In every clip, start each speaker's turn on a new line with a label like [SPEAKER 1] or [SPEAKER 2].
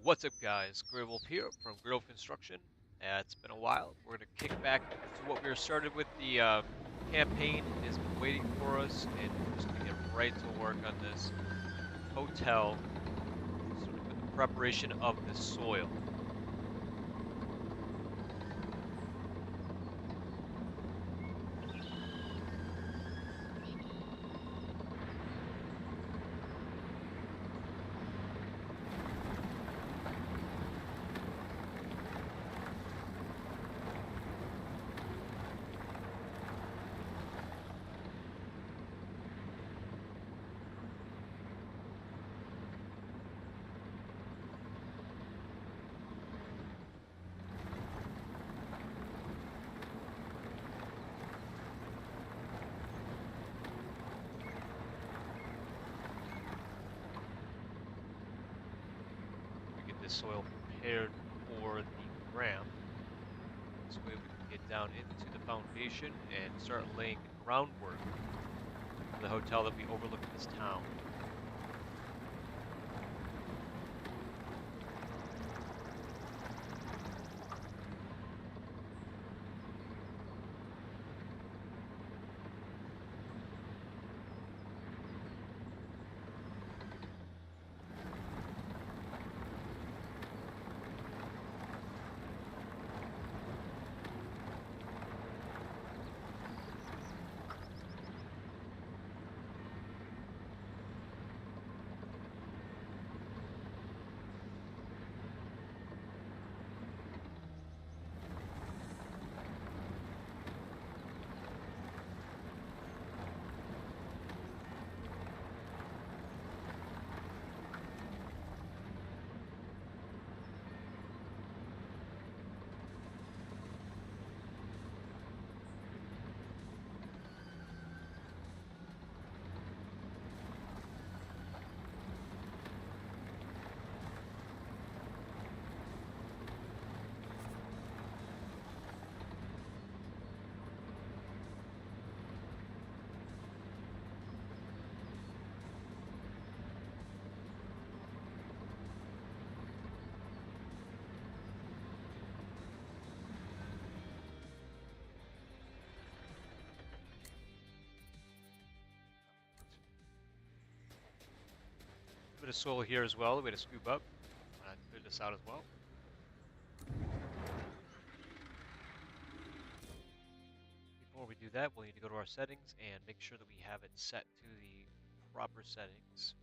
[SPEAKER 1] What's up, guys? Greywolf here from Greywolf Construction. It's been a while. We're going to kick back to what we were started with. The campaign has been waiting for us, and we're just going to get right to work on this hotel, sort of with the preparation of the soil. This soil prepared for the ramp. This way we can get down into the foundation and start laying the groundwork for the hotel that we overlook in this town. bit of soil here as well. Way to scoop up. Clear this out as well. Before we do that, we'll need to go to our settings and make sure that we have it set to the proper settings.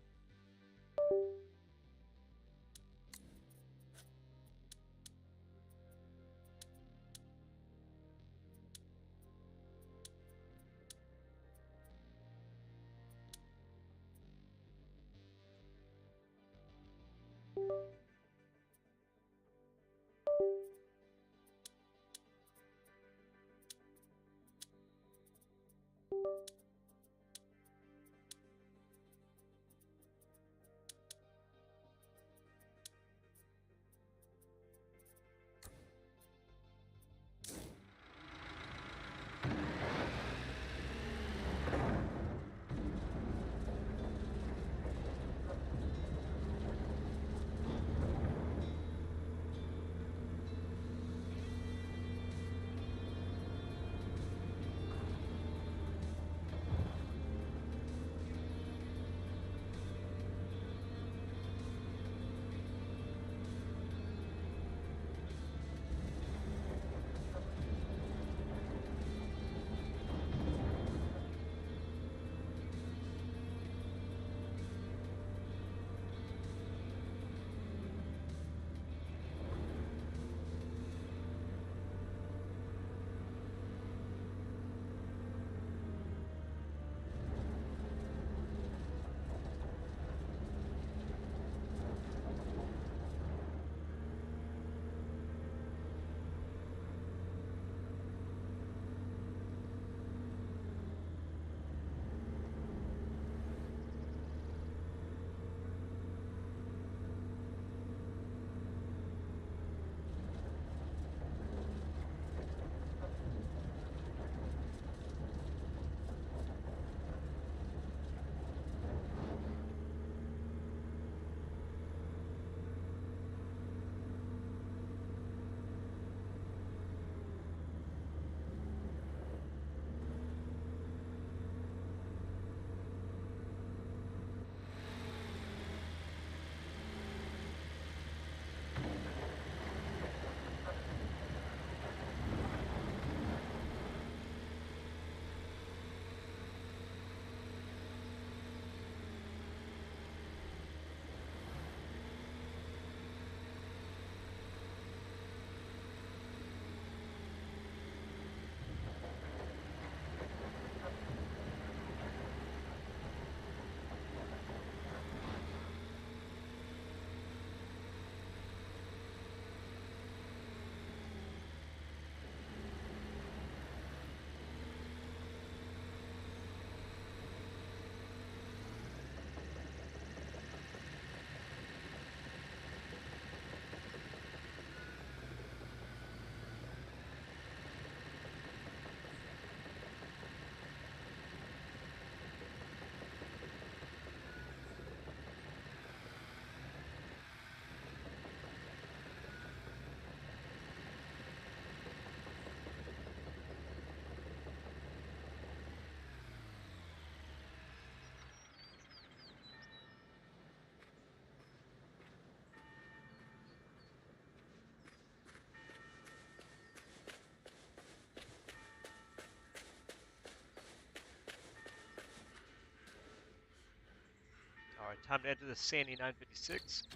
[SPEAKER 1] All right, time to enter the Sandy 956.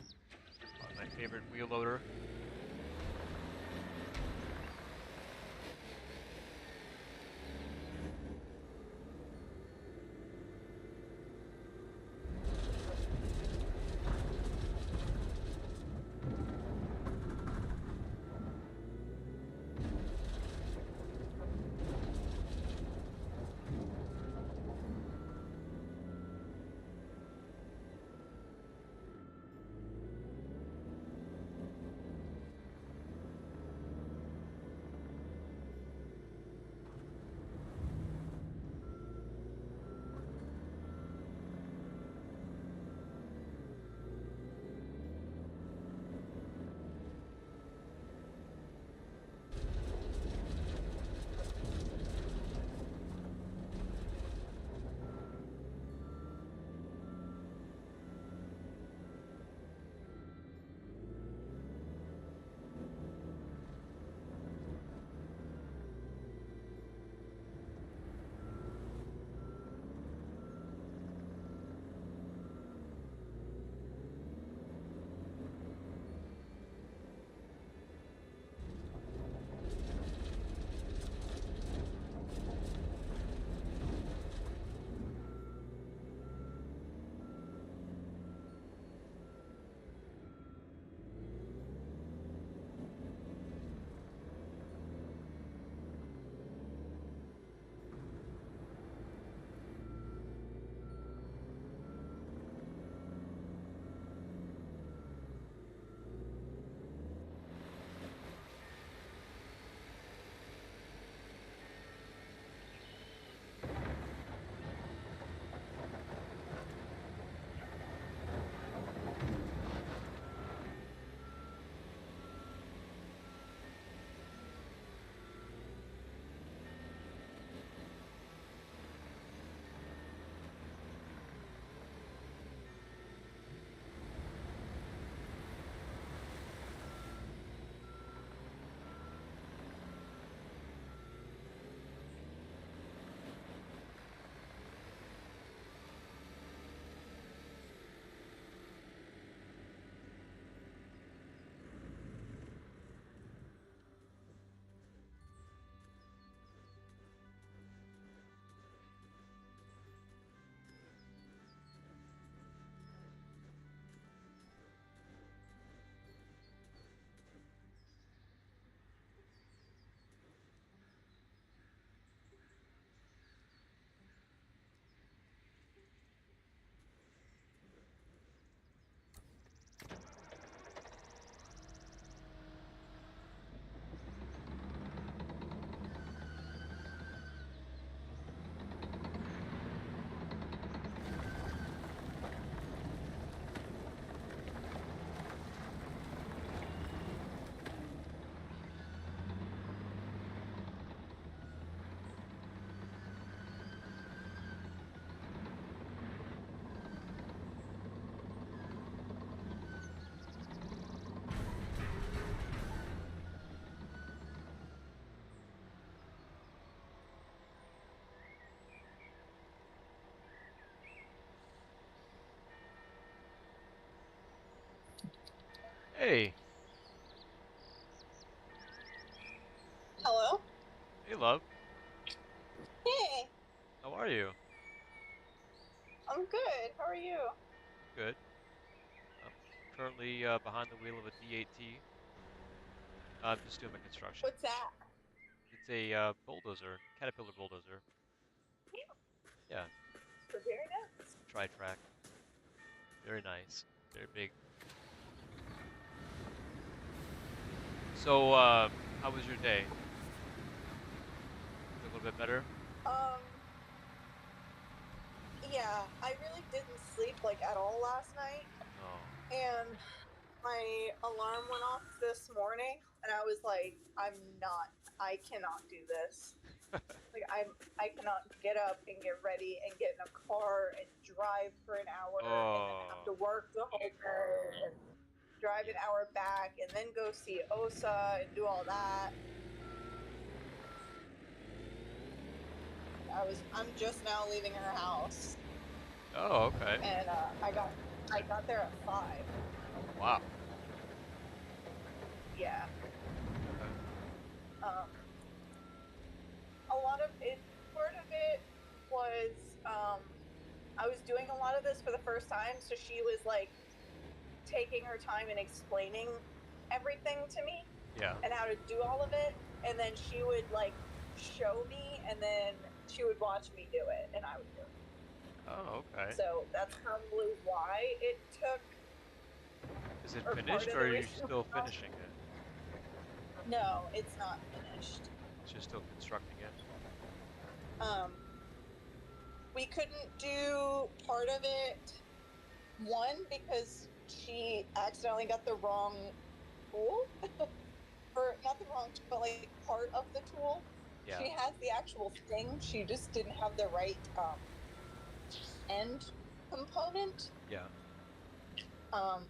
[SPEAKER 1] My favorite wheel loader. Hey,
[SPEAKER 2] Hello?
[SPEAKER 1] hey, love.
[SPEAKER 2] Hey,
[SPEAKER 1] How are you?
[SPEAKER 2] I'm good. How are you?
[SPEAKER 1] Good. I'm currently behind the wheel of a D8T. I'm just doing my construction.
[SPEAKER 2] What's that?
[SPEAKER 1] It's a bulldozer, Caterpillar bulldozer. Yeah,
[SPEAKER 2] For very nice.
[SPEAKER 1] tri-track. Very nice. Very big. So, how was your day? Feel a little bit better?
[SPEAKER 2] Um, yeah, I really didn't sleep like at all last night,
[SPEAKER 1] Oh,
[SPEAKER 2] and my alarm went off this morning, and I was like, I cannot do this. Like I cannot get up and get ready and get in a car and drive for an hour and then have
[SPEAKER 1] oh,
[SPEAKER 2] to work the whole day and drive an hour back and then go see Osa and do all that. I'm just now leaving her house,
[SPEAKER 1] oh. Okay.
[SPEAKER 2] and I got there at 5.
[SPEAKER 1] Wow.
[SPEAKER 2] Yeah.
[SPEAKER 1] Okay.
[SPEAKER 2] Um, a lot of it. Part of it was I was doing a lot of this for the first time, so she was like taking her time and explaining everything to me
[SPEAKER 1] Yeah.
[SPEAKER 2] and how to do all of it, and then she would like show me, and then she would watch me do it, and I would do it.
[SPEAKER 1] Oh, okay.
[SPEAKER 2] So that's probably why it took,
[SPEAKER 1] Is it
[SPEAKER 2] or part
[SPEAKER 1] finished,
[SPEAKER 2] of
[SPEAKER 1] or
[SPEAKER 2] the
[SPEAKER 1] are you
[SPEAKER 2] reason.
[SPEAKER 1] still finishing it?
[SPEAKER 2] No, it's not finished.
[SPEAKER 1] So you're still constructing it?
[SPEAKER 2] Um, we couldn't do part of it, one, because she accidentally got the wrong tool, or not the wrong, but like part of the tool.
[SPEAKER 1] Yeah.
[SPEAKER 2] She has the actual thing. She just didn't have the right end component.
[SPEAKER 1] Yeah.
[SPEAKER 2] Um,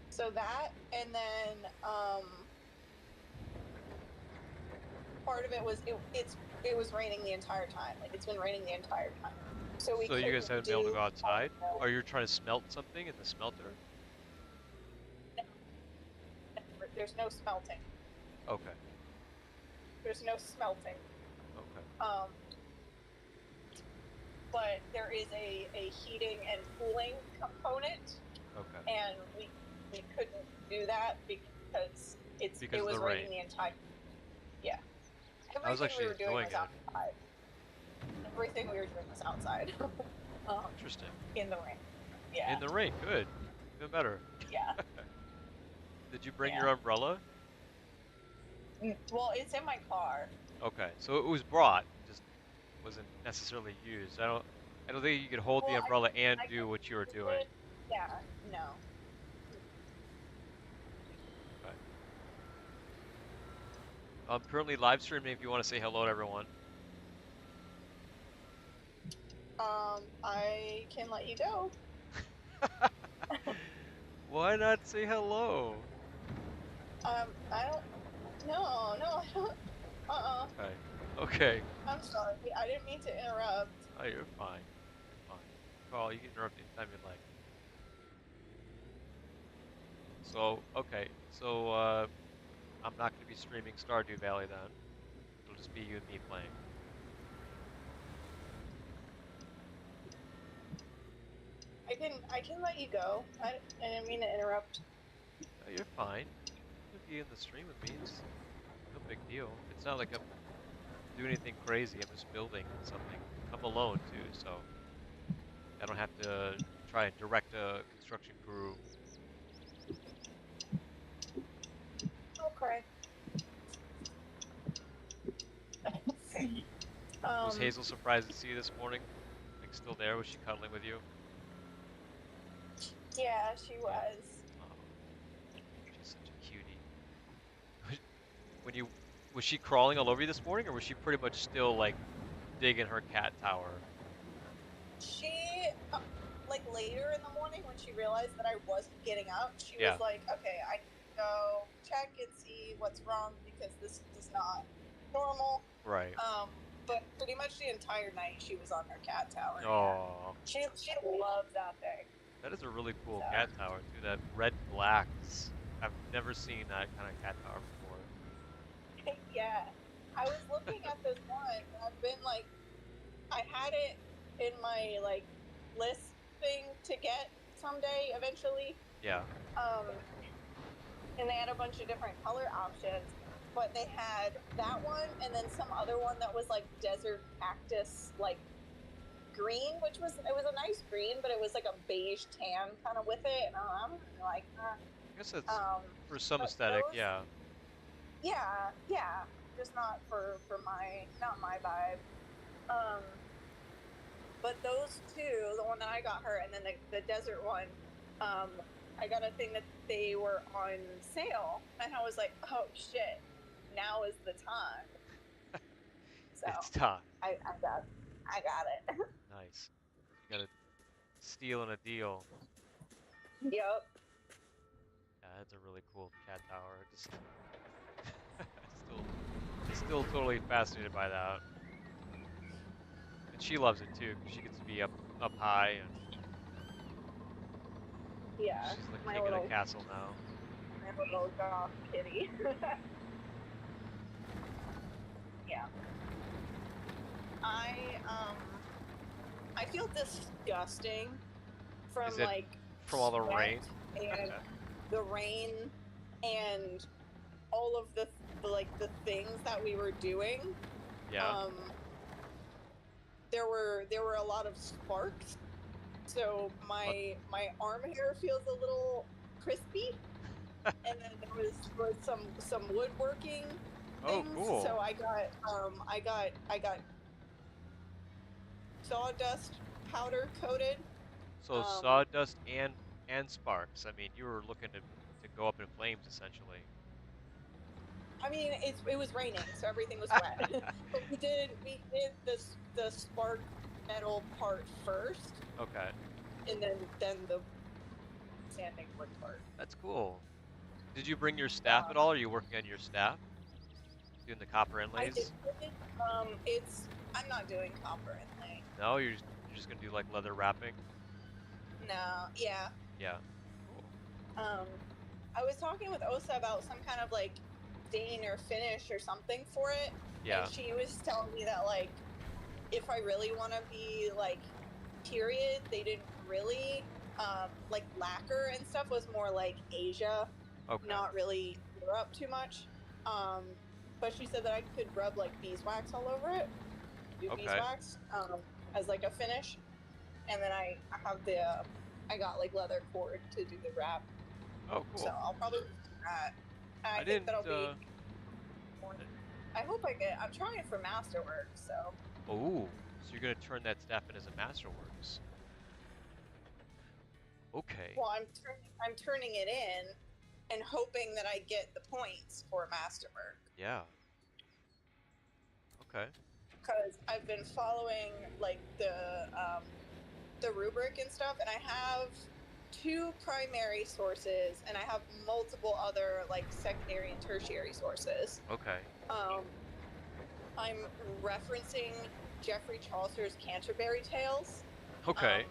[SPEAKER 2] so that, and then part of it was it was raining the entire time. Like it's been raining the entire time. So we
[SPEAKER 1] So you guys
[SPEAKER 2] couldn't
[SPEAKER 1] haven't been able to
[SPEAKER 2] do
[SPEAKER 1] go
[SPEAKER 2] all
[SPEAKER 1] outside?
[SPEAKER 2] of
[SPEAKER 1] Are you trying to smelt something in the smelter?
[SPEAKER 2] there's no smelting.
[SPEAKER 1] Okay.
[SPEAKER 2] There's no smelting.
[SPEAKER 1] Okay.
[SPEAKER 2] Um, but there is a heating and cooling component,
[SPEAKER 1] Okay.
[SPEAKER 2] and we couldn't do that because
[SPEAKER 1] Because
[SPEAKER 2] it
[SPEAKER 1] of the
[SPEAKER 2] was
[SPEAKER 1] rain.
[SPEAKER 2] raining the entire. Yeah,
[SPEAKER 1] I was
[SPEAKER 2] everything we
[SPEAKER 1] actually
[SPEAKER 2] were doing
[SPEAKER 1] enjoying
[SPEAKER 2] was
[SPEAKER 1] it.
[SPEAKER 2] outside. Everything we were doing was outside,
[SPEAKER 1] Interesting.
[SPEAKER 2] in the rain.
[SPEAKER 1] In
[SPEAKER 2] Yeah,
[SPEAKER 1] the rain. Good. Even better.
[SPEAKER 2] yeah,
[SPEAKER 1] Did you bring
[SPEAKER 2] yeah.
[SPEAKER 1] your umbrella?
[SPEAKER 2] Well, it's in my car.
[SPEAKER 1] Okay. So it was brought, just wasn't necessarily used. I don't think you could hold the
[SPEAKER 2] Well,
[SPEAKER 1] umbrella and
[SPEAKER 2] I
[SPEAKER 1] do
[SPEAKER 2] can
[SPEAKER 1] what you were
[SPEAKER 2] use
[SPEAKER 1] doing.
[SPEAKER 2] it. Yeah, no.
[SPEAKER 1] Okay. I'm currently live streaming if you want to say hello to everyone.
[SPEAKER 2] I can let you go.
[SPEAKER 1] Why not say hello?
[SPEAKER 2] I don't. No, no, I don't.
[SPEAKER 1] Okay. Okay.
[SPEAKER 2] I'm sorry. I didn't mean to interrupt.
[SPEAKER 1] Oh, you're fine. You're fine. Call, you can interrupt anytime you'd like. So, okay. So, I'm not going to be streaming Stardew Valley then. It'll just be you and me playing.
[SPEAKER 2] I can let you go. I didn't mean to interrupt.
[SPEAKER 1] Oh, you're fine. You can be in the stream with me. It's no big deal. It's not like I'm doing anything crazy. I'm just building something. I'm alone too, so I don't have to try and direct a construction crew.
[SPEAKER 2] Okay.
[SPEAKER 1] Was
[SPEAKER 2] um.
[SPEAKER 1] Hazel surprised to see you this morning? Like still there? Was she cuddling with you?
[SPEAKER 2] Yeah, she
[SPEAKER 1] Yeah.
[SPEAKER 2] was.
[SPEAKER 1] Oh, she's such a cutie. When you was she crawling all over you this morning, or was she pretty much still like digging her cat tower?
[SPEAKER 2] She, like later in the morning when she realized that I wasn't getting up, she was
[SPEAKER 1] Yeah.
[SPEAKER 2] like, "Okay, I need to go check and see what's wrong because this is not normal."
[SPEAKER 1] Right.
[SPEAKER 2] But pretty much the entire night she was on her cat tower. Yeah,
[SPEAKER 1] Oh.
[SPEAKER 2] she loves that thing.
[SPEAKER 1] That is a really cool cat
[SPEAKER 2] So
[SPEAKER 1] tower too. That red and black. I've never seen that kind of cat tower before.
[SPEAKER 2] yeah, I was looking at this one. And I've been like, I had it in my like list thing to get someday eventually.
[SPEAKER 1] Yeah.
[SPEAKER 2] Um, and they had a bunch of different color options, but they had that one and then some other one that was like desert cactus, like green, which was it was a nice green, but it was like a beige tan kind of with it, and I'm like,
[SPEAKER 1] I guess that's
[SPEAKER 2] um,
[SPEAKER 1] for some
[SPEAKER 2] but
[SPEAKER 1] aesthetic.
[SPEAKER 2] those,
[SPEAKER 1] Yeah.
[SPEAKER 2] yeah, just not for my not my vibe. Um, but those two, the one that I got her, and then the desert one, I got a thing that they were on sale, and I was like, oh shit, now is the time. So
[SPEAKER 1] It's time.
[SPEAKER 2] I got it.
[SPEAKER 1] Nice. You got a steal and a deal.
[SPEAKER 2] Yep.
[SPEAKER 1] Yeah, that's a really cool cat tower. Just still, still totally fascinated by that. And she loves it too, because she gets to be up high, and
[SPEAKER 2] Yeah,
[SPEAKER 1] she's the
[SPEAKER 2] my
[SPEAKER 1] king of the
[SPEAKER 2] little
[SPEAKER 1] castle now.
[SPEAKER 2] goth kitty. Yeah. I um I feel disgusting
[SPEAKER 1] Is
[SPEAKER 2] from
[SPEAKER 1] it
[SPEAKER 2] like
[SPEAKER 1] from all the
[SPEAKER 2] sweat
[SPEAKER 1] rain?
[SPEAKER 2] and the rain and all of the things that we were doing.
[SPEAKER 1] Yeah.
[SPEAKER 2] Um there were a lot of sparks. So
[SPEAKER 1] Oh,
[SPEAKER 2] my arm hair feels a little crispy, and then there was some woodworking
[SPEAKER 1] oh,
[SPEAKER 2] things. So
[SPEAKER 1] cool.
[SPEAKER 2] I got sawdust powder coated.
[SPEAKER 1] So
[SPEAKER 2] Um,
[SPEAKER 1] sawdust and sparks. I mean, you were looking to go up in flames essentially.
[SPEAKER 2] I mean, it was raining, so everything was wet. But we did the spark metal part first,
[SPEAKER 1] Okay,
[SPEAKER 2] and then the sanding wood part.
[SPEAKER 1] that's cool. Did you bring your staff at
[SPEAKER 2] Um,
[SPEAKER 1] all? Are you working on your staff, doing the copper
[SPEAKER 2] I did.
[SPEAKER 1] inlays?
[SPEAKER 2] It's I'm not doing copper inlay.
[SPEAKER 1] No, you're just gonna do like leather wrapping.
[SPEAKER 2] No, yeah.
[SPEAKER 1] Yeah. Cool.
[SPEAKER 2] Um, I was talking with Osa about some kind of like stain or finish or something for it, and
[SPEAKER 1] Yeah.
[SPEAKER 2] she was telling me that like if I really want to be like period, they didn't really like lacquer and stuff was more like Asia,
[SPEAKER 1] Okay.
[SPEAKER 2] not really Europe too much. Um, but she said that I could rub like beeswax all over it, do
[SPEAKER 1] Okay.
[SPEAKER 2] beeswax as like a finish, and then I have the I got like leather cord to do the wrap,
[SPEAKER 1] Oh,
[SPEAKER 2] so
[SPEAKER 1] cool.
[SPEAKER 2] I'll probably do that. And I
[SPEAKER 1] I
[SPEAKER 2] think
[SPEAKER 1] didn't.
[SPEAKER 2] that'll be. I hope I get. I'm trying for masterwork, so
[SPEAKER 1] Oh, so you're gonna turn that staff in as a masterworks. Okay.
[SPEAKER 2] well, I'm turning it in and hoping that I get the points for masterwork
[SPEAKER 1] Yeah. Okay.
[SPEAKER 2] because I've been following like the rubric and stuff, and I have two primary sources, and I have multiple other like secondary and tertiary sources.
[SPEAKER 1] Okay.
[SPEAKER 2] Um, I'm referencing Geoffrey Chaucer's Canterbury Tales,
[SPEAKER 1] Okay.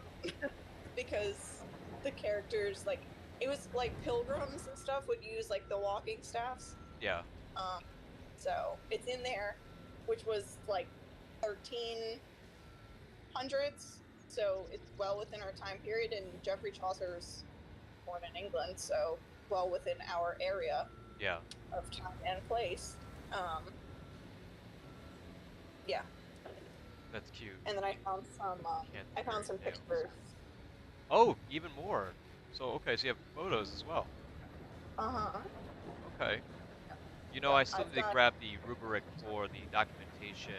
[SPEAKER 2] because the characters like it was like pilgrims and stuff would use like the walking staffs.
[SPEAKER 1] Yeah.
[SPEAKER 2] Um, so it's in there, which was like 1300s. So it's well within our time period, and Geoffrey Chaucer's born in England, so well within our area
[SPEAKER 1] Yeah.
[SPEAKER 2] of time and place. Um, yeah,
[SPEAKER 1] That's cute.
[SPEAKER 2] and then I found
[SPEAKER 1] Canterbury
[SPEAKER 2] some
[SPEAKER 1] Tales.
[SPEAKER 2] pictures.
[SPEAKER 1] Oh, even more. So okay, so you have photos as well.
[SPEAKER 2] Uh huh.
[SPEAKER 1] Okay. You know,
[SPEAKER 2] Yep,
[SPEAKER 1] I still
[SPEAKER 2] I've
[SPEAKER 1] need to
[SPEAKER 2] got.
[SPEAKER 1] grab the rubric for the documentation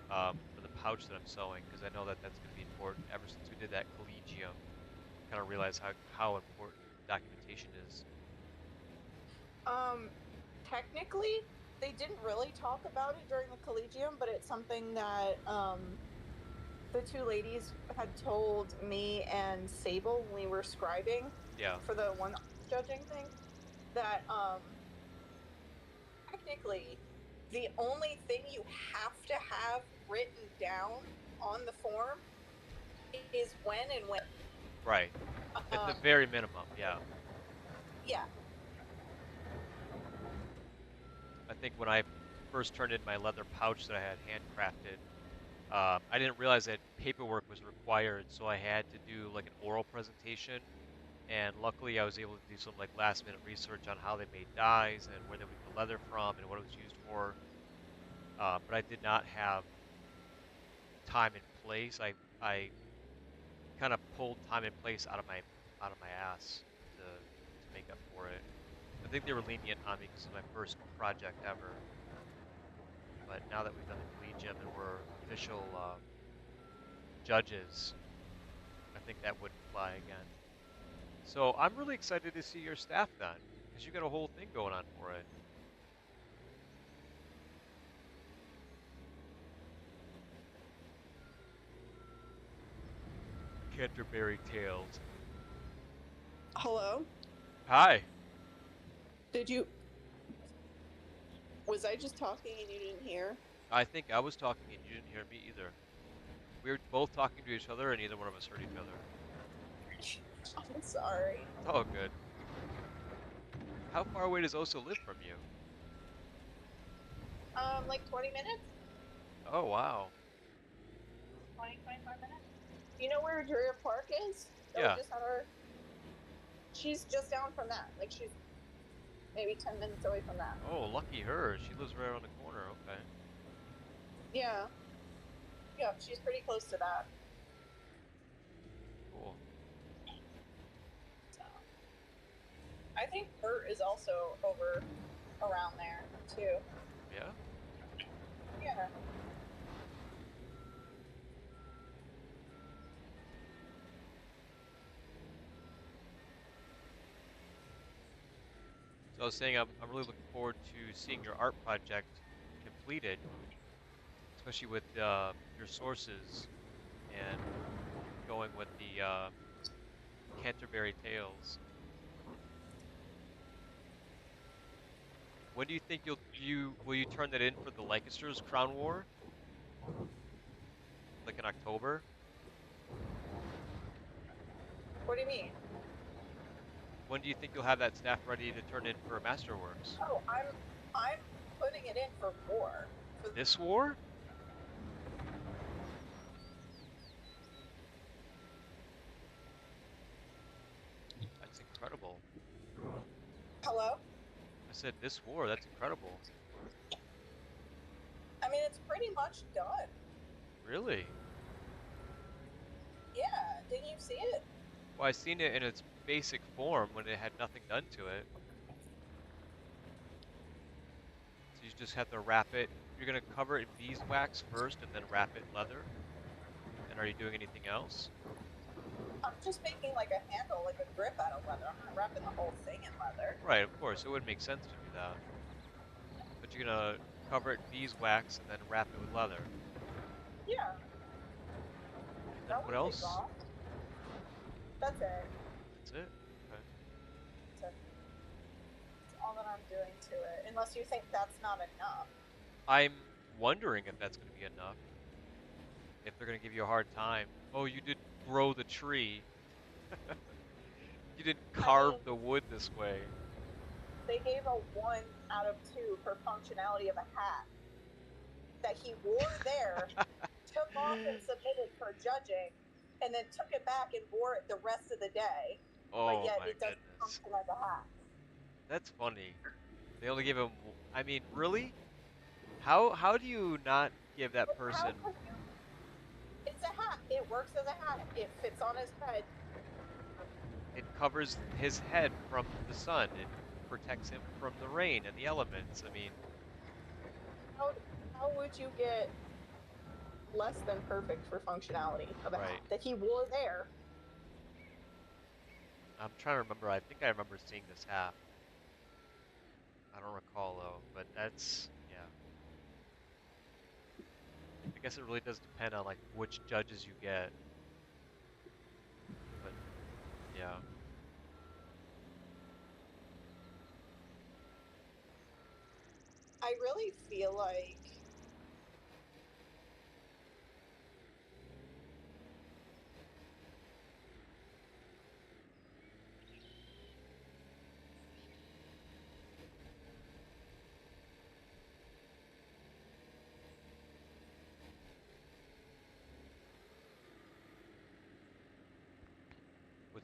[SPEAKER 1] for the pouch that I'm sewing because I know that that's going to be important. Ever since we did that collegium, kind of realize how important documentation is.
[SPEAKER 2] Um, technically, they didn't really talk about it during the collegium, but it's something that the two ladies had told me and Sable when we were scribing
[SPEAKER 1] Yeah.
[SPEAKER 2] for the one judging thing. That technically, the only thing you have to have written down on the form is when and when.
[SPEAKER 1] Right. At the
[SPEAKER 2] Um,
[SPEAKER 1] very minimum, yeah.
[SPEAKER 2] yeah.
[SPEAKER 1] I think when I first turned in my leather pouch that I had handcrafted, I didn't realize that paperwork was required, so I had to do like an oral presentation. And luckily, I was able to do some like last minute research on how they made dyes and where they would get the leather from and what it was used for. But I did not have time and place. I kind of pulled time and place out of my ass to make up for it. I think they were lenient on me because it was my first project ever. But now that we've done the collegium and we're official judges, I think that wouldn't fly again. So I'm really excited to see your staff then, because you got a whole thing going on for it. Canterbury Tales.
[SPEAKER 2] Hello?
[SPEAKER 1] Hi.
[SPEAKER 2] Did you. Was I just talking and you didn't hear?
[SPEAKER 1] I think I was talking and you didn't hear me either. We were both talking to each other and neither one of us heard each other.
[SPEAKER 2] I'm sorry.
[SPEAKER 1] It's all good. How far away does Oso live from you?
[SPEAKER 2] Like 20 minutes?
[SPEAKER 1] Oh, wow.
[SPEAKER 2] 25 minutes? You know where Dreer Park is? That we
[SPEAKER 1] Yeah.
[SPEAKER 2] just had our. She's just down from that. Like, she's maybe 10 minutes away from that.
[SPEAKER 1] Oh, lucky her. She lives right around the corner. Okay.
[SPEAKER 2] Yeah. Yeah, she's pretty close to that.
[SPEAKER 1] Cool.
[SPEAKER 2] So. I think Bert is also over around there, too.
[SPEAKER 1] Yeah?
[SPEAKER 2] Yeah.
[SPEAKER 1] So I was saying I'm really looking forward to seeing your art project completed, especially with your sources and going with the Canterbury Tales. When do you think you will you turn that in for the Lancasters Crown War? Like in October?
[SPEAKER 2] What do you mean?
[SPEAKER 1] When do you think you'll have that staff ready to turn in for Masterworks?
[SPEAKER 2] Oh, I'm putting it in for war. For,
[SPEAKER 1] This war? That's incredible.
[SPEAKER 2] hello?
[SPEAKER 1] I said this war, that's incredible.
[SPEAKER 2] I mean, it's pretty much done.
[SPEAKER 1] Really?
[SPEAKER 2] Yeah, didn't you see it?
[SPEAKER 1] Well, I seen it in its basic form when it had nothing done to it. So you just have to wrap it. You're gonna cover it in beeswax first and then wrap it in leather? And are you doing anything else?
[SPEAKER 2] I'm just making like a handle, like a grip out of leather. I'm not wrapping the whole thing in leather.
[SPEAKER 1] Right, of course. It would make sense to do that. But you're gonna cover it in beeswax and then wrap it with leather.
[SPEAKER 2] Yeah,
[SPEAKER 1] And then
[SPEAKER 2] that
[SPEAKER 1] what
[SPEAKER 2] won't take
[SPEAKER 1] else?
[SPEAKER 2] long. That's it.
[SPEAKER 1] That's it? Okay.
[SPEAKER 2] That's all that I'm doing to it. Unless you think that's not enough.
[SPEAKER 1] I'm wondering if that's gonna be enough. If they're gonna give you a hard time. Oh, you didn't grow the tree. You didn't
[SPEAKER 2] I mean,
[SPEAKER 1] carve the wood this way.
[SPEAKER 2] they gave a 1 out of 2 for functionality of a hat that he wore there, took off and submitted for judging, and then took it back and wore it the rest of the day. But
[SPEAKER 1] Oh
[SPEAKER 2] yet
[SPEAKER 1] my
[SPEAKER 2] it doesn't
[SPEAKER 1] goodness.
[SPEAKER 2] function as a hat.
[SPEAKER 1] That's funny. They only give him. I mean, really? How do you not give that
[SPEAKER 2] But how
[SPEAKER 1] person?
[SPEAKER 2] could you? It's a hat. It works as a hat. It fits on his head.
[SPEAKER 1] It covers his head from the sun. It protects him from the rain and the elements. I mean,
[SPEAKER 2] How, how would you get less than perfect for functionality of a hat
[SPEAKER 1] right.
[SPEAKER 2] that he wore there?
[SPEAKER 1] I'm trying to remember. I think I remember seeing this hat. I don't recall though, but that's yeah. I guess it really does depend on like which judges you get. But yeah.
[SPEAKER 2] I really feel like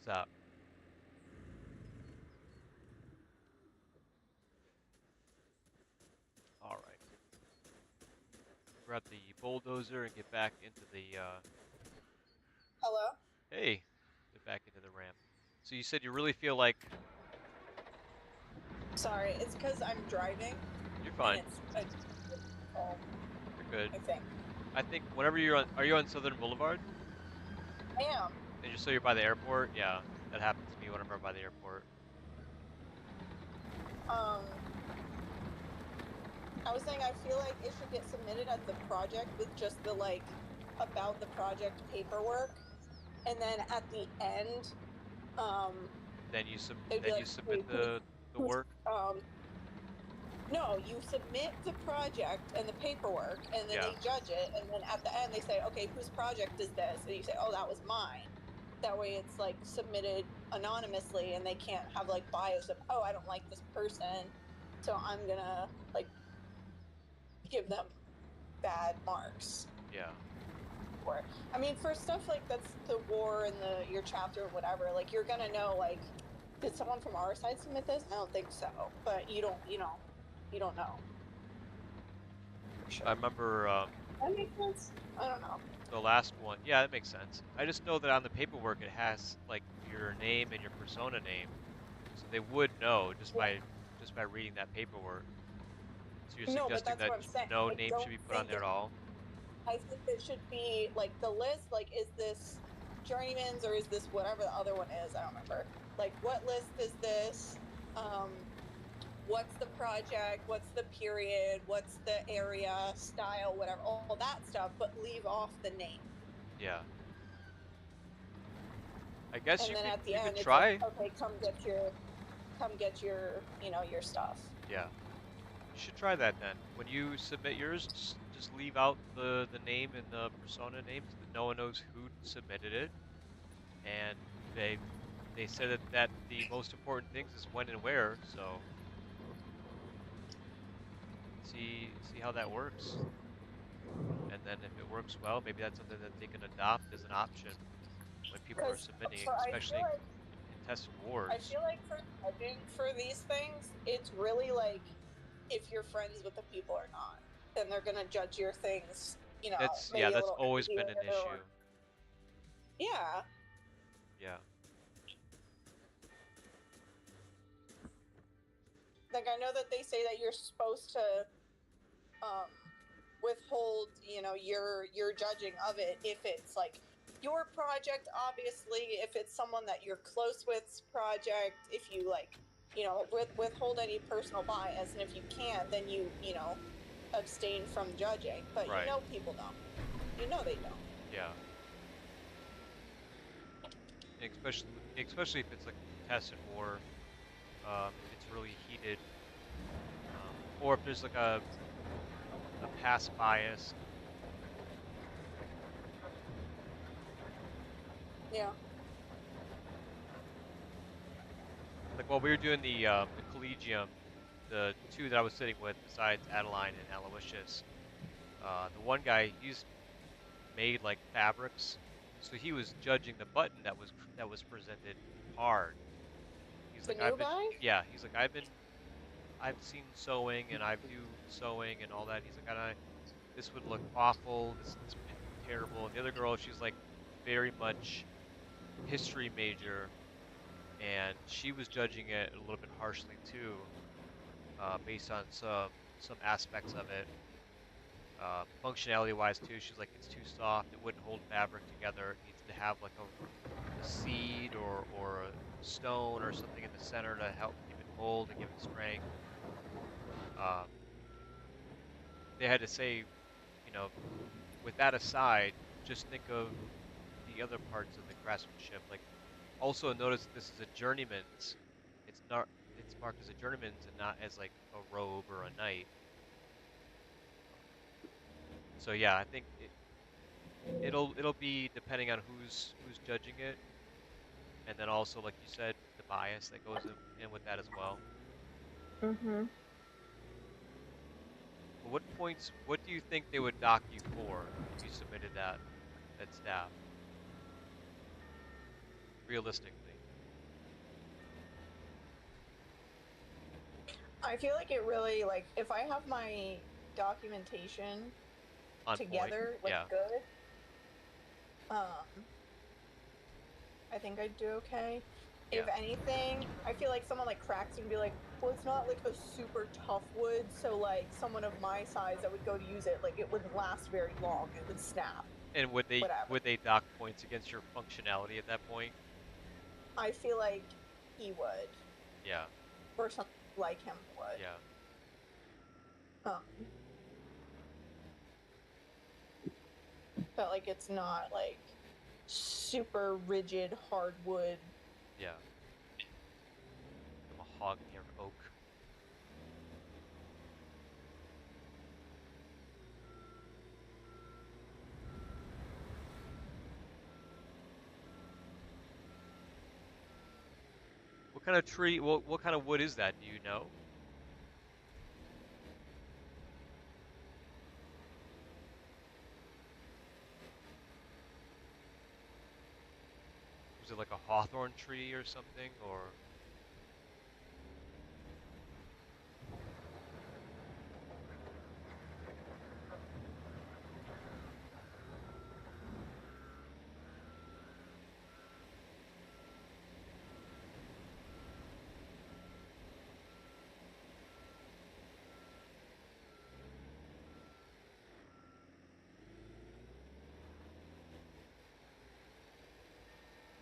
[SPEAKER 1] What's that? All right. Grab the bulldozer and get back into the.
[SPEAKER 2] Hello?
[SPEAKER 1] Hey, get back into the ramp. So you said you really feel like
[SPEAKER 2] Sorry, it's because I'm driving
[SPEAKER 1] you're
[SPEAKER 2] and
[SPEAKER 1] fine.
[SPEAKER 2] it's home,
[SPEAKER 1] You're good.
[SPEAKER 2] I think.
[SPEAKER 1] I think whenever you're on, are you on Southern Boulevard?
[SPEAKER 2] I am.
[SPEAKER 1] And just so you're by the airport? Yeah, that happens to me whenever I'm by the airport.
[SPEAKER 2] Um, I was saying I feel like it should get submitted as the project with just the like about the project paperwork, and then at the end, um, it'd be
[SPEAKER 1] Then you
[SPEAKER 2] like,
[SPEAKER 1] submit
[SPEAKER 2] hey,
[SPEAKER 1] the
[SPEAKER 2] who's
[SPEAKER 1] work.
[SPEAKER 2] no, you submit the project and the paperwork, and then
[SPEAKER 1] Yeah,
[SPEAKER 2] they judge it, and then at the end they say, okay, whose project is this? And you say, oh, that was mine. That way, it's like submitted anonymously, and they can't have like bias of, oh, I don't like this person, so I'm gonna like give them bad marks
[SPEAKER 1] yeah.
[SPEAKER 2] for it. I mean, for stuff like that's the war and the your chapter or whatever, like you're gonna know like, did someone from our side submit this? I don't think so, but you don't know for
[SPEAKER 1] I
[SPEAKER 2] sure.
[SPEAKER 1] remember
[SPEAKER 2] That makes sense. I don't know.
[SPEAKER 1] the last one. Yeah, that makes sense. I just know that on the paperwork it has like your name and your persona name, so they would know
[SPEAKER 2] Yeah.
[SPEAKER 1] just by reading that paperwork. So you're
[SPEAKER 2] No, but
[SPEAKER 1] suggesting
[SPEAKER 2] that's
[SPEAKER 1] that
[SPEAKER 2] what I'm saying.
[SPEAKER 1] no
[SPEAKER 2] I
[SPEAKER 1] name should
[SPEAKER 2] don't
[SPEAKER 1] be put on
[SPEAKER 2] think
[SPEAKER 1] there
[SPEAKER 2] it.
[SPEAKER 1] at all?
[SPEAKER 2] I think it should be like the list. Like, is this journeyman's or is this whatever the other one is? I don't remember. Like, what list is this? Um, what's the project? What's the period? What's the area, style, whatever, all that stuff. But leave off the name.
[SPEAKER 1] Yeah. I guess
[SPEAKER 2] And then at the
[SPEAKER 1] you could
[SPEAKER 2] end, it's like,
[SPEAKER 1] try.
[SPEAKER 2] okay, come get your, your stuff.
[SPEAKER 1] Yeah. You should try that then. When you submit yours, just leave out the name and the persona names so that no one knows who submitted it. And they they said that the most important things is when and where, so see how that works. And then if it works well, maybe that's something that they can adopt as an option when people are
[SPEAKER 2] Because
[SPEAKER 1] submitting,
[SPEAKER 2] for
[SPEAKER 1] especially in contested
[SPEAKER 2] I
[SPEAKER 1] wars.
[SPEAKER 2] feel like for judging for these things, it's really like if you're friends with the people or not, then they're gonna judge your things,
[SPEAKER 1] Yeah,
[SPEAKER 2] maybe a
[SPEAKER 1] that's
[SPEAKER 2] little
[SPEAKER 1] always
[SPEAKER 2] easier
[SPEAKER 1] been an
[SPEAKER 2] or
[SPEAKER 1] issue.
[SPEAKER 2] yeah.
[SPEAKER 1] Yeah.
[SPEAKER 2] Like I know that they say that you're supposed to um withhold, your judging of it if it's like your project, obviously, if it's someone that you're close with's project, if you like, withhold any personal bias, and if you can't, then you abstain from judging. But
[SPEAKER 1] Right.
[SPEAKER 2] people don't. They don't.
[SPEAKER 1] Yeah. And especially if it's like a contested war, if it's really heated, or if there's like a past bias.
[SPEAKER 2] Yeah.
[SPEAKER 1] Like while we were doing the collegium, the two that I was sitting with, besides Adeline and Aloysius, the one guy he's made like fabrics, so he was judging the button that was presented hard. He's
[SPEAKER 2] The
[SPEAKER 1] like
[SPEAKER 2] new guy?
[SPEAKER 1] yeah, he's like I've seen sewing and I do sewing and all that. He's like this would look awful. This would be terrible. And the other girl, she's like very much history major, and she was judging it a little bit harshly too, based on some aspects of it. Functionality wise too, she's like it's too soft. It wouldn't hold fabric together. It needs to have like a seed or a stone or something in the center to help keep it hold and give it strength. Um, they had to say, you know, with that aside, just think of the other parts of the craftsmanship. Like, also notice that this is a journeyman's. It's not. It's marked as a journeyman's and not as like a robe or a knight. So yeah, I think it'll be depending on who's judging it, and then also like you said, the bias that goes in with that as well.
[SPEAKER 2] Mm-hmm.
[SPEAKER 1] But what do you think they would dock you for if you submitted that staff realistically?
[SPEAKER 2] I feel like it really, like, if I have my documentation
[SPEAKER 1] On point.
[SPEAKER 2] together, like,
[SPEAKER 1] Yeah.
[SPEAKER 2] good, um, I think I'd do okay. If
[SPEAKER 1] Yeah.
[SPEAKER 2] anything, I feel like someone like Cracks would be like, well, it's not like a super tough wood, so like someone of my size that would go to use it, like it wouldn't last very long. It would snap.
[SPEAKER 1] And
[SPEAKER 2] Whatever.
[SPEAKER 1] would they dock points against your functionality at that point?
[SPEAKER 2] I feel like he would,
[SPEAKER 1] Yeah.
[SPEAKER 2] or something like him would.
[SPEAKER 1] Yeah.
[SPEAKER 2] Um, but like it's not like super rigid hardwood.
[SPEAKER 1] Yeah. The mahogany or oak. What kind of tree? What kind of wood is that? Do you know? Was it like a hawthorn tree or something, or?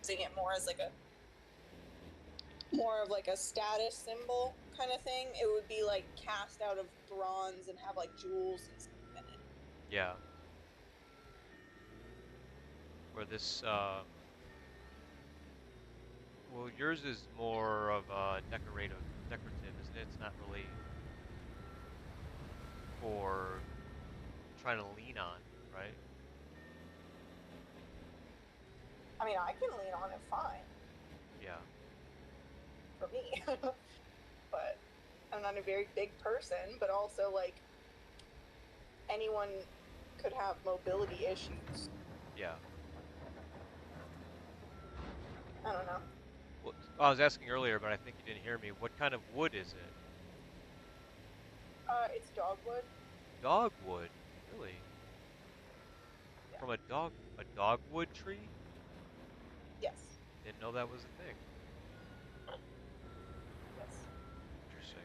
[SPEAKER 2] Using it more as like a more of like a status symbol kind of thing. It would be like cast out of bronze and have like jewels and stuff in it.
[SPEAKER 1] Yeah. Or this, well, yours is more of a decorative, isn't it? It's not really for trying to lean on, right?
[SPEAKER 2] I mean, I can lean on it fine
[SPEAKER 1] Yeah.
[SPEAKER 2] for me, but I'm not a very big person. But also, like, anyone could have mobility issues.
[SPEAKER 1] Yeah.
[SPEAKER 2] I don't know.
[SPEAKER 1] Well, I was asking earlier, but I think you didn't hear me. What kind of wood is it?
[SPEAKER 2] It's dogwood.
[SPEAKER 1] Dogwood. Really?
[SPEAKER 2] Yeah.
[SPEAKER 1] From a dogwood tree?
[SPEAKER 2] Yes.
[SPEAKER 1] Didn't know that was a thing.
[SPEAKER 2] Yes.
[SPEAKER 1] Interesting.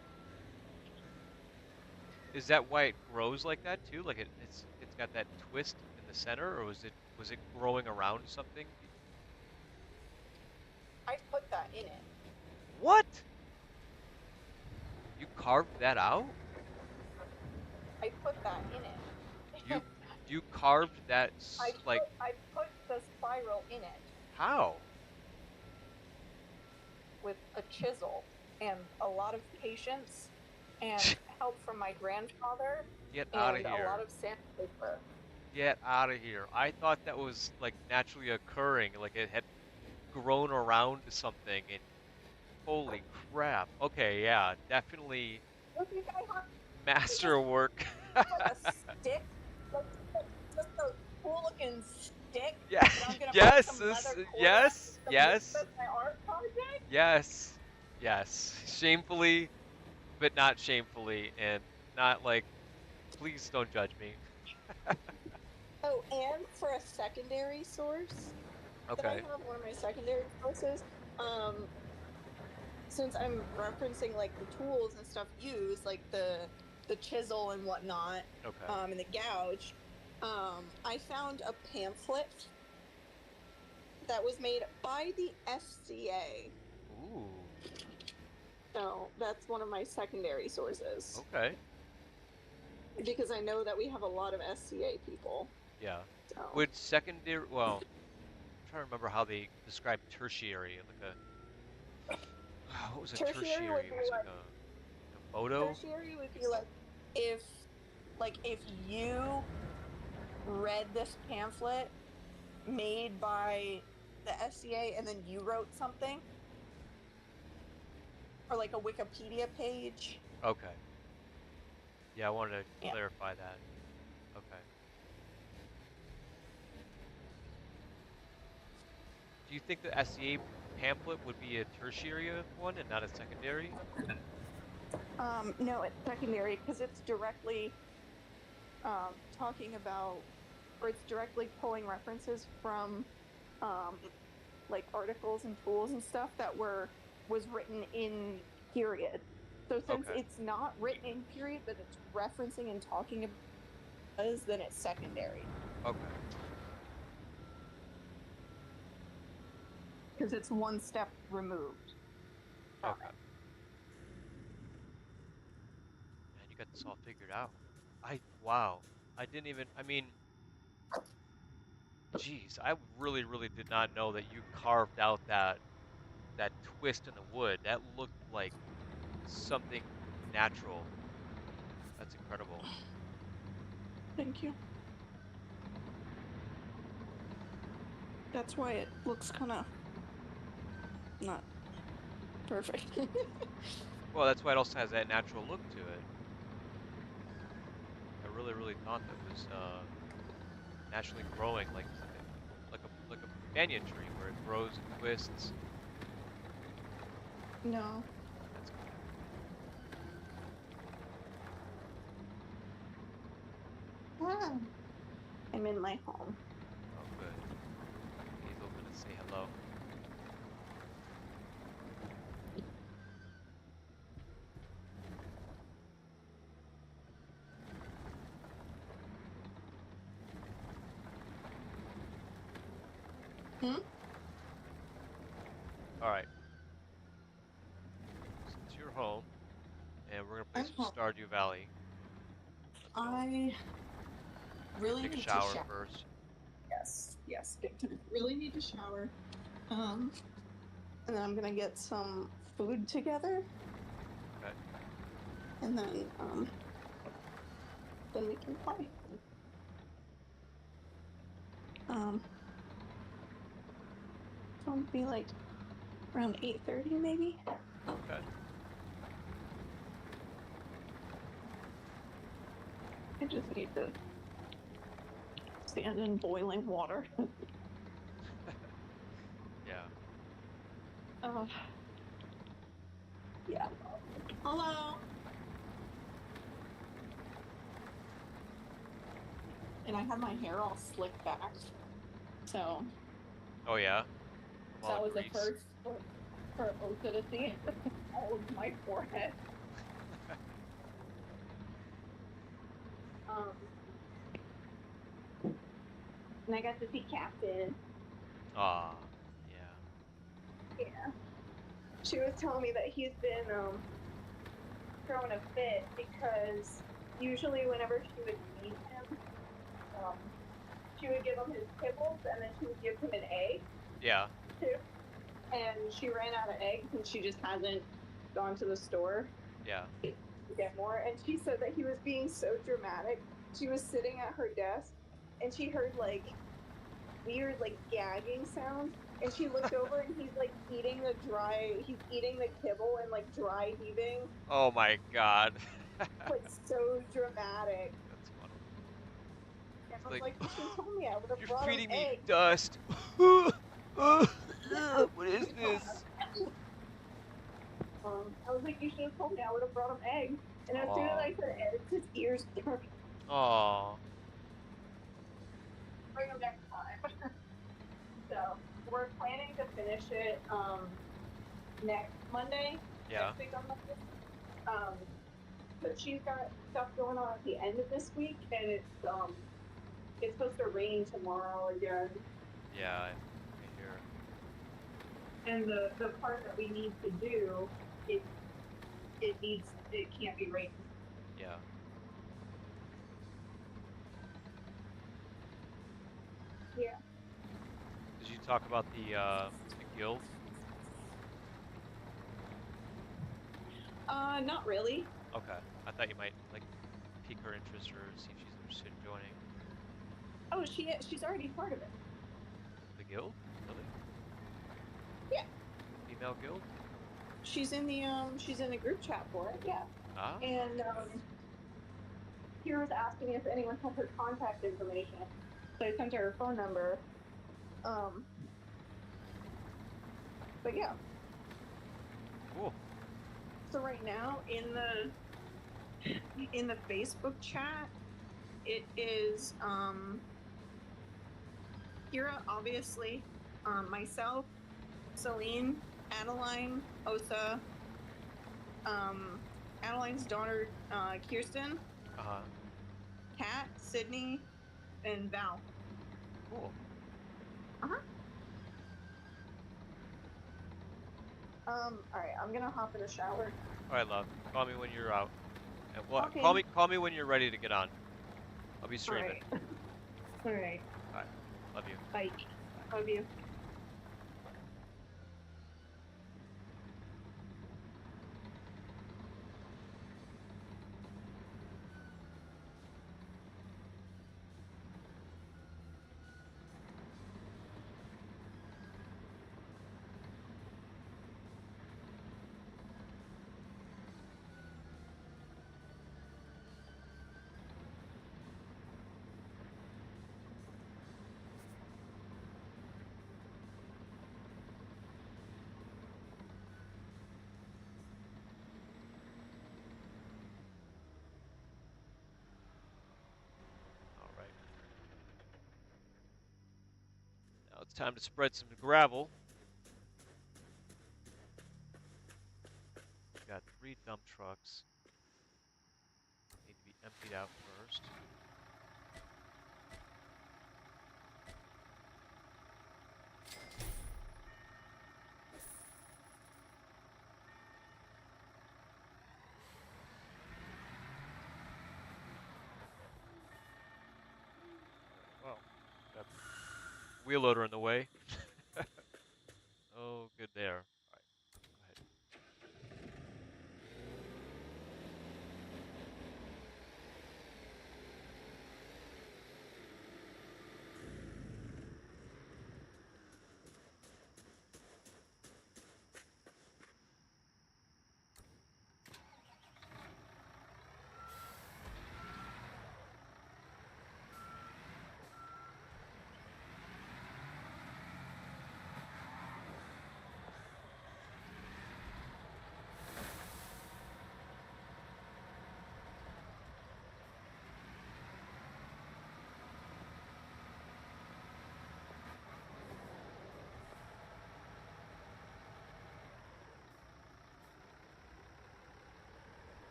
[SPEAKER 1] Is that why it grows like that too? Like it's got that twist in the center, or was it growing around something?
[SPEAKER 2] I put that in it.
[SPEAKER 1] What? You carved that out?
[SPEAKER 2] I put that in
[SPEAKER 1] You
[SPEAKER 2] it.
[SPEAKER 1] you carved that like
[SPEAKER 2] I put the spiral in it
[SPEAKER 1] how?
[SPEAKER 2] with a chisel and a lot of patience and help from my grandfather
[SPEAKER 1] Get out of
[SPEAKER 2] and a
[SPEAKER 1] here.
[SPEAKER 2] lot of sandpaper.
[SPEAKER 1] Get out of here. I thought that was like naturally occurring, like it had grown around something and holy crap. Okay, yeah, definitely
[SPEAKER 2] Look, you guys have
[SPEAKER 1] masterwork.
[SPEAKER 2] like a stick, like just a cool looking stick
[SPEAKER 1] Yeah.
[SPEAKER 2] that I'm gonna put
[SPEAKER 1] Yes,
[SPEAKER 2] some leather cord on
[SPEAKER 1] yes,
[SPEAKER 2] to make
[SPEAKER 1] yes,
[SPEAKER 2] this my art project.
[SPEAKER 1] yes, yes. Shamefully, but not shamefully, and not like, please don't judge me.
[SPEAKER 2] Oh, and for a secondary source that I
[SPEAKER 1] Okay.
[SPEAKER 2] have, one of my secondary sources, um, since I'm referencing like the tools and stuff used, like the chisel and whatnot,
[SPEAKER 1] Okay.
[SPEAKER 2] and the gouge, I found a pamphlet that was made by the SCA.
[SPEAKER 1] Ooh.
[SPEAKER 2] So that's one of my secondary sources
[SPEAKER 1] Okay.
[SPEAKER 2] because I know that we have a lot of SCA people.
[SPEAKER 1] Yeah.
[SPEAKER 2] So
[SPEAKER 1] Would secondary, well, I'm trying to remember how they describe tertiary, like what was a
[SPEAKER 2] tertiary would
[SPEAKER 1] tertiary?
[SPEAKER 2] be
[SPEAKER 1] Was it
[SPEAKER 2] like
[SPEAKER 1] a photo?
[SPEAKER 2] tertiary would be if if you read this pamphlet made by the SCA and then you wrote something, or like a Wikipedia page.
[SPEAKER 1] Okay. Yeah, I wanted to
[SPEAKER 2] Yeah.
[SPEAKER 1] clarify that. Okay. Do you think the SCA pamphlet would be a tertiary one and not a secondary?
[SPEAKER 2] No, it's secondary because it's directly talking about, or it's directly pulling references from like articles and tools and stuff that was written in period. So since
[SPEAKER 1] Okay.
[SPEAKER 2] it's not written in period, but it's referencing and talking about then it's secondary
[SPEAKER 1] Okay.
[SPEAKER 2] because it's one step removed from
[SPEAKER 1] Okay. Man, you got this all figured out. Wow. I didn't even, I mean, geez, I really, really did not know that you carved out that twist in the wood. That looked like something natural. That's incredible.
[SPEAKER 2] it. Thank you. That's why it looks kind of not perfect.
[SPEAKER 1] Well, that's why it also has that natural look to it. I really, really thought that was naturally growing like a banyan tree where it grows and twists.
[SPEAKER 2] No.
[SPEAKER 1] That's cool.
[SPEAKER 2] Ah. I'm in my home.
[SPEAKER 1] Oh, good. Hazel gonna say hello.
[SPEAKER 2] Hmm?
[SPEAKER 1] All right. Since you're home, and we're gonna play
[SPEAKER 2] I'm
[SPEAKER 1] some
[SPEAKER 2] home.
[SPEAKER 1] Stardew Valley. Let's go.
[SPEAKER 2] I really
[SPEAKER 1] Take a
[SPEAKER 2] need to
[SPEAKER 1] shower
[SPEAKER 2] shower.
[SPEAKER 1] first.
[SPEAKER 2] Yes, yes, big time. Really need to shower. And then I'm gonna get some food together,
[SPEAKER 1] Okay.
[SPEAKER 2] and then we can play. It'll be like around 8:30 maybe.
[SPEAKER 1] Okay.
[SPEAKER 2] I just need to stand in boiling water.
[SPEAKER 1] Yeah.
[SPEAKER 2] uh, yeah. Hello. And I had my hair all slicked back, so
[SPEAKER 1] Oh yeah. From all
[SPEAKER 2] that
[SPEAKER 1] the
[SPEAKER 2] was the
[SPEAKER 1] grease.
[SPEAKER 2] first for Osa to see all of my forehead. Um, and I got to see Captain.
[SPEAKER 1] Ah. Yeah.
[SPEAKER 2] Yeah. She was telling me that he's been throwing a fit because usually whenever she would feed him, um, she would give him his kibbles and then she would give him an egg
[SPEAKER 1] Yeah.
[SPEAKER 2] too. And she ran out of eggs and she just hasn't gone to the store
[SPEAKER 1] Yeah.
[SPEAKER 2] to get more. And she said that he was being so dramatic. She was sitting at her desk and she heard like weird like gagging sounds. And she looked over and he's eating the kibble and like dry heaving.
[SPEAKER 1] Oh my God.
[SPEAKER 2] Like so dramatic.
[SPEAKER 1] That's funny.
[SPEAKER 2] And
[SPEAKER 1] It's
[SPEAKER 2] I was
[SPEAKER 1] like,
[SPEAKER 2] like, you should have told me. I would have
[SPEAKER 1] you're
[SPEAKER 2] brought him
[SPEAKER 1] feeding me
[SPEAKER 2] eggs.
[SPEAKER 1] dust.
[SPEAKER 2] Yeah.
[SPEAKER 1] What is this?
[SPEAKER 2] I was like, you should have told me. I would have brought him eggs. And as soon as
[SPEAKER 1] Aw.
[SPEAKER 2] I said eggs, his ears turned.
[SPEAKER 1] Aw.
[SPEAKER 2] Bring him next time. So we're planning to finish it next Monday.
[SPEAKER 1] Yeah.
[SPEAKER 2] Next week on Monday. But she's got stuff going on at the end of this week, and it's supposed to rain tomorrow again.
[SPEAKER 1] Yeah. I hear.
[SPEAKER 2] And the part that we need to do, it can't be raining.
[SPEAKER 1] Yeah.
[SPEAKER 2] Yeah.
[SPEAKER 1] Did you talk about the guild?
[SPEAKER 2] Not really.
[SPEAKER 1] Okay. I thought you might like pique her interest or see if she's interested in joining
[SPEAKER 2] Oh, she's already part of it.
[SPEAKER 1] the guild. Really?
[SPEAKER 2] Yeah.
[SPEAKER 1] Female guild?
[SPEAKER 2] She's in the group chat for it. Yeah.
[SPEAKER 1] Ah.
[SPEAKER 2] And Kira was asking if anyone had her contact information, so I sent her her phone number. But yeah.
[SPEAKER 1] Cool.
[SPEAKER 2] So right now in the Facebook chat, it is Kira, obviously, myself, Celine, Adeline, Osa, Adeline's daughter, Kirsten,
[SPEAKER 1] Uh-huh.
[SPEAKER 2] Kat, Sydney, and Val.
[SPEAKER 1] Cool.
[SPEAKER 2] Uh-huh. All right, I'm gonna hop in the shower.
[SPEAKER 1] All right, love. Call me when you're out. And what?
[SPEAKER 2] Okay.
[SPEAKER 1] Call me when you're ready to get on. I'll be
[SPEAKER 2] All
[SPEAKER 1] streaming.
[SPEAKER 2] right. All right.
[SPEAKER 1] All right. Love you.
[SPEAKER 2] Bye.
[SPEAKER 1] Bye.
[SPEAKER 2] Love you.
[SPEAKER 1] All right. Now it's time to spread some gravel. We've got 3 dump trucks. Need to be emptied out first. Well, got wheel loader in the way. Oh, good there. All right, go ahead.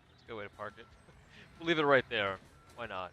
[SPEAKER 1] That's a good way to park it. We'll leave it right there. Why not?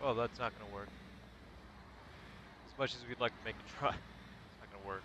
[SPEAKER 1] Well, that's not gonna work. As much as we'd like to make a try, it's not gonna work.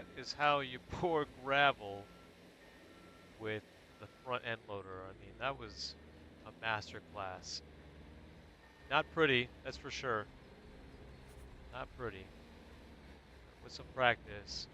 [SPEAKER 1] that is how you pour gravel with the front end loader. I mean, that was a master class. Not pretty, that's for sure. Not pretty. But with some practice.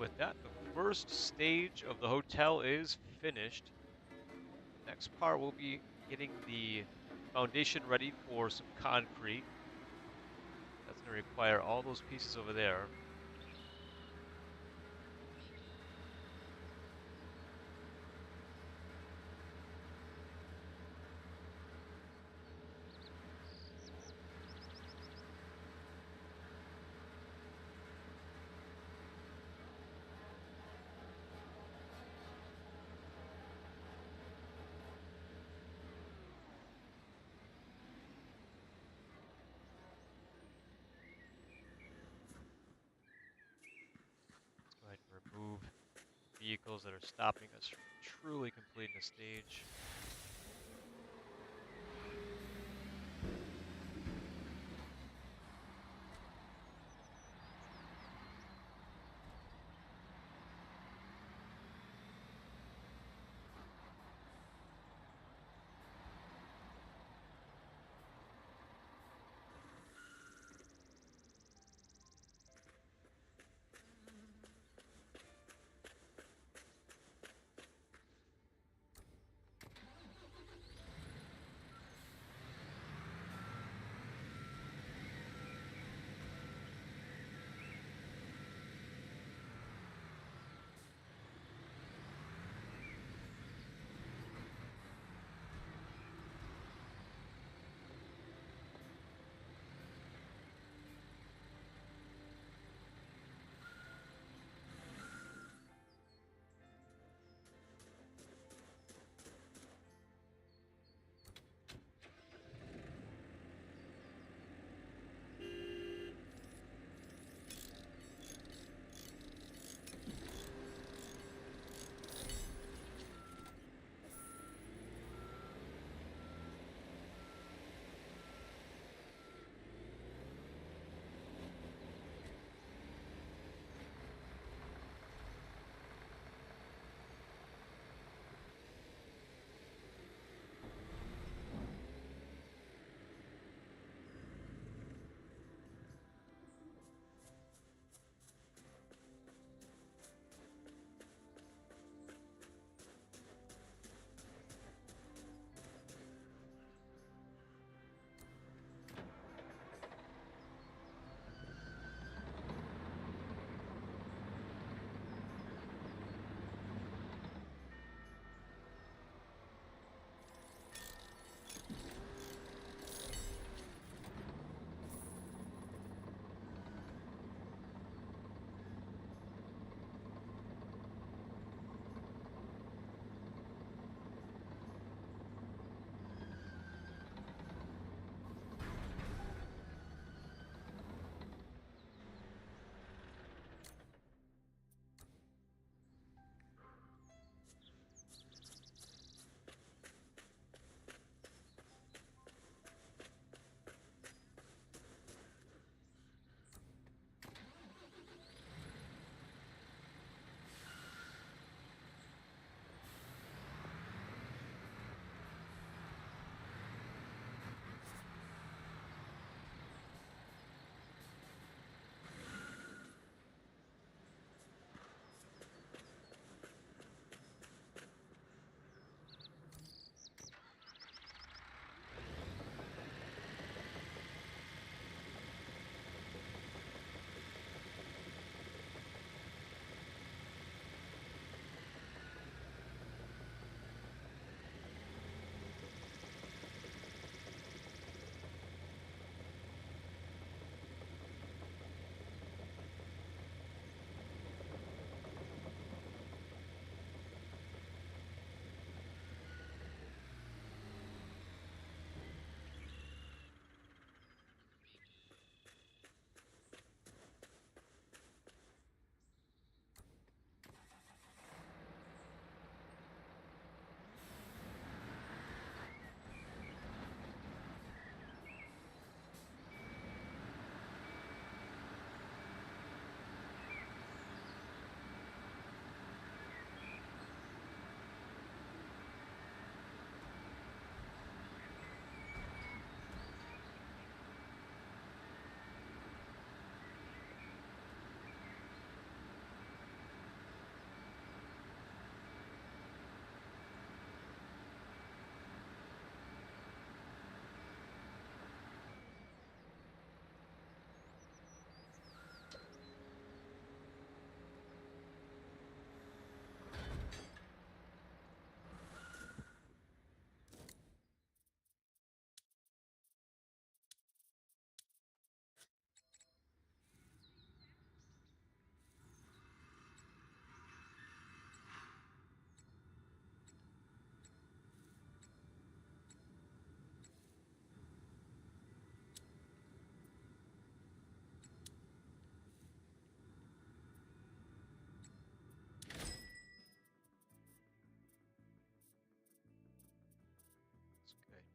[SPEAKER 1] With that, the first stage of the hotel is finished. Next part will be getting the foundation ready for some concrete. That's going to require all those pieces over there. Let's go ahead and remove vehicles that are stopping us from truly completing the stage.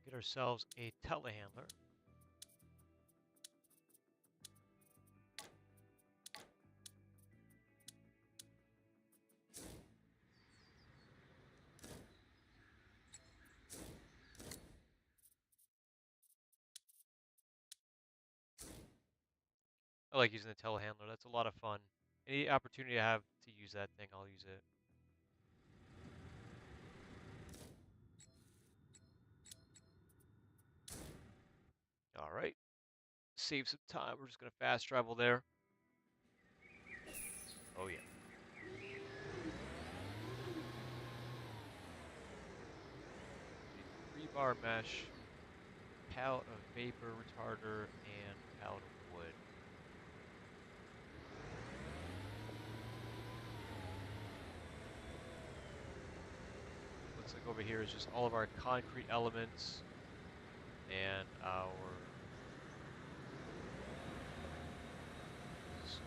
[SPEAKER 1] Get ourselves a telehandler. I like using the telehandler. That's a lot of fun. Any opportunity I have to use that thing, I'll use it. All right. Save some time. We're just going to fast travel there. Oh, yeah. A rebar mesh, pallet of vapor retarder, and pallet of wood. Looks like over here is just all of our concrete elements and our so,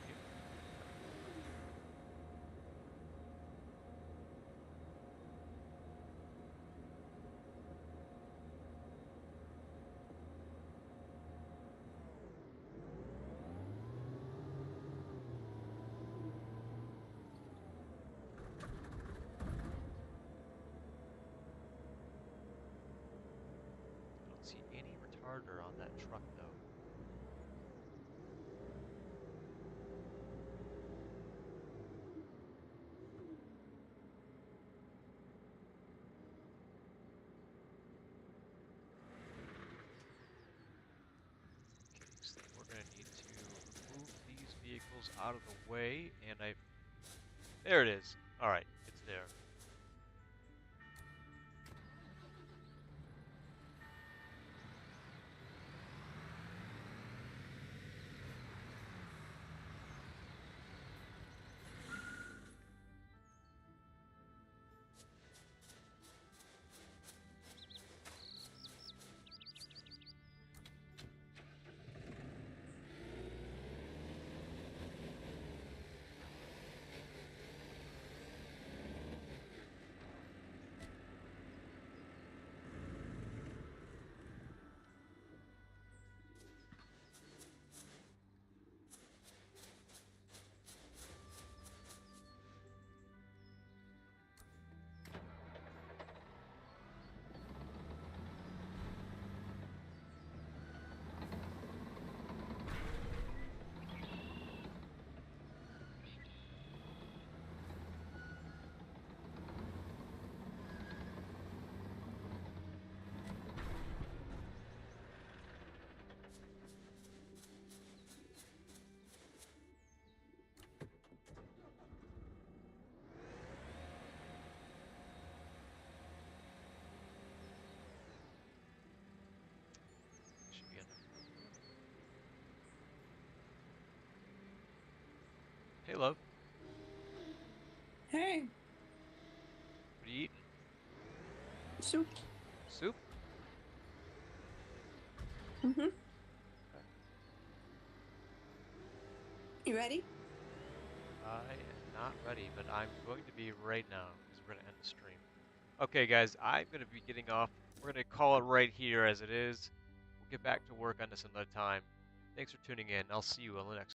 [SPEAKER 1] here. I don't see any retarder on that truck though. Okay, so then we're gonna need to move these vehicles out of the way, and there it is. All right, it's there. Should be enough. Hey, love.
[SPEAKER 3] Hey,
[SPEAKER 1] What are you eating?
[SPEAKER 3] soup.
[SPEAKER 1] Soup?
[SPEAKER 3] Mm-hmm.
[SPEAKER 1] Okay.
[SPEAKER 3] You ready?
[SPEAKER 1] I am not ready, but I'm going to be right now because we're going to end the stream. Okay, guys, I'm going to be getting off. We're going to call it right here as it is. We'll get back to work on this another time. Thanks for tuning in. I'll see you on the next